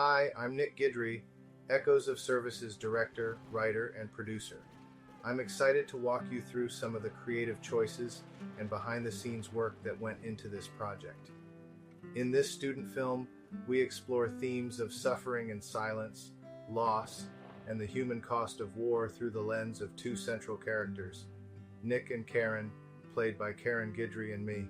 Hi, I'm Nick Guidry, Echoes of Service's director, writer, and producer. I'm excited to walk you through some of the creative choices and behind-the-scenes work that went into this project. In this student film, we explore themes of suffering and silence, loss, and the human cost of war through the lens of two central characters, Nick and Karin, played by Karin Guidry and me.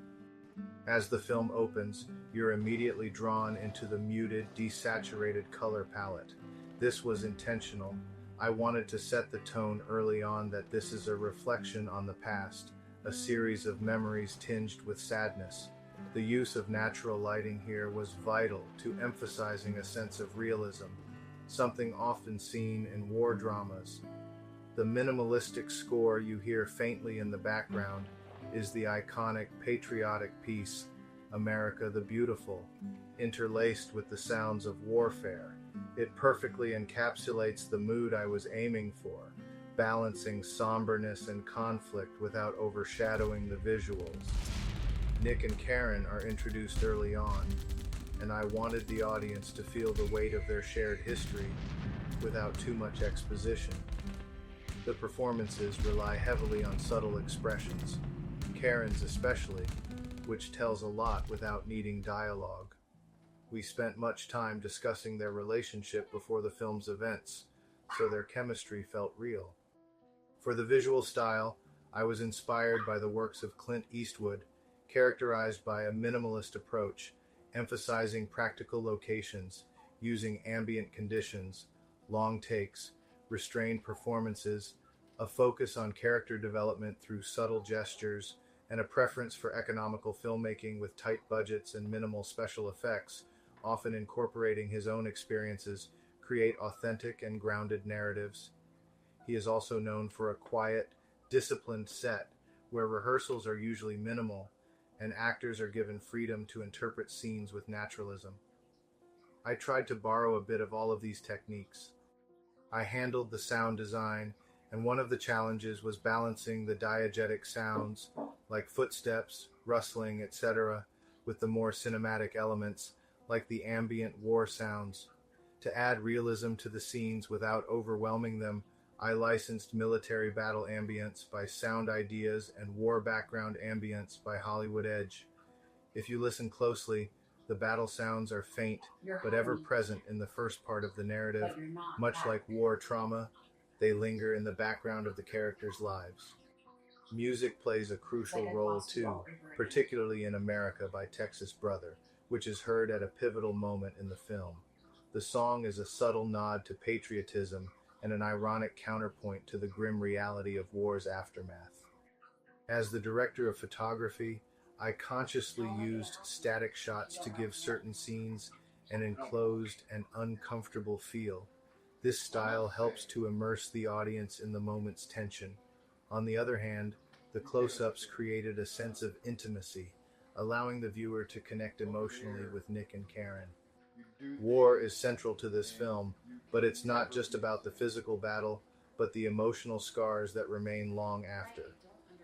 As the film opens, you're immediately drawn into the muted, desaturated color palette. This was intentional. I wanted to set the tone early on that this is a reflection on the past, a series of memories tinged with sadness. The use of natural lighting here was vital to emphasizing a sense of realism, something often seen in war dramas. The minimalistic score you hear faintly in the background is the iconic patriotic piece, America the Beautiful, interlaced with the sounds of warfare. It perfectly encapsulates the mood I was aiming for, balancing somberness and conflict without overshadowing the visuals. Nick and Karin are introduced early on, and I wanted the audience to feel the weight of their shared history without too much exposition. The performances rely heavily on subtle expressions, Karin's especially, which tells a lot without needing dialogue. We spent much time discussing their relationship before the film's events, so their chemistry felt real. For the visual style, I was inspired by the works of Clint Eastwood, characterized by a minimalist approach, emphasizing practical locations, using ambient conditions, long takes, restrained performances, a focus on character development through subtle gestures, and a preference for economical filmmaking with tight budgets and minimal special effects, often incorporating his own experiences, create authentic and grounded narratives. He is also known for a quiet, disciplined set, where rehearsals are usually minimal, and actors are given freedom to interpret scenes with naturalism. I tried to borrow a bit of all of these techniques. I handled the sound design, and one of the challenges was balancing the diegetic sounds, like footsteps, rustling, etc., with the more cinematic elements, like the ambient war sounds. To add realism to the scenes without overwhelming them, I licensed military battle ambience by Sound Ideas and war background ambience by Hollywood Edge. If you listen closely, the battle sounds are faint, but ever present in the first part of the narrative. Much like war trauma, they linger in the background of the characters' lives. Music plays a crucial role too, particularly in America by Texas Brother, which is heard at a pivotal moment in the film. The song is a subtle nod to patriotism and an ironic counterpoint to the grim reality of war's aftermath. As the director of photography, I consciously used static shots to give certain scenes an enclosed and uncomfortable feel. This style helps to immerse the audience in the moment's tension. On the other hand, the close-ups created a sense of intimacy, allowing the viewer to connect emotionally with Nick and Karin. War is central to this film, but it's not just about the physical battle, but the emotional scars that remain long after.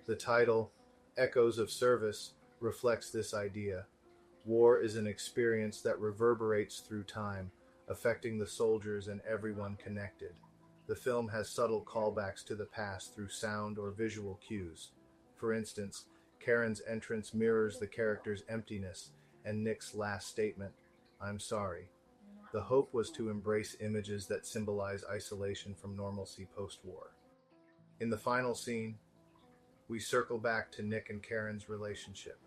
The title, Echoes of Service, reflects this idea. War is an experience that reverberates through time, affecting the soldiers and everyone connected. The film has subtle callbacks to the past through sound or visual cues. For instance, Karin's entrance mirrors the character's emptiness and Nick's last statement, "I'm sorry." The hope was to embrace images that symbolize isolation from normalcy post-war. In the final scene, we circle back to Nick and Karin's relationship.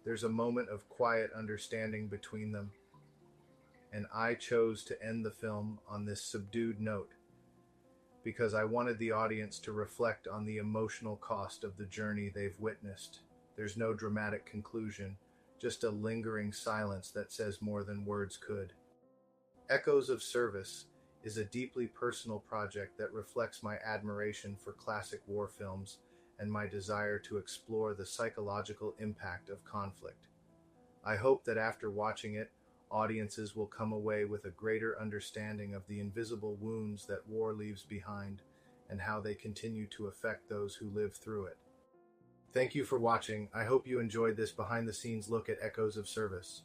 There's a moment of quiet understanding between them, and I chose to end the film on this subdued note because I wanted the audience to reflect on the emotional cost of the journey they've witnessed. There's no dramatic conclusion, just a lingering silence that says more than words could. Echoes of Service is a deeply personal project that reflects my admiration for classic war films and my desire to explore the psychological impact of conflict. I hope that after watching it, audiences will come away with a greater understanding of the invisible wounds that war leaves behind and how they continue to affect those who live through it. Thank you for watching. I hope you enjoyed this behind-the-scenes look at Echoes of Service.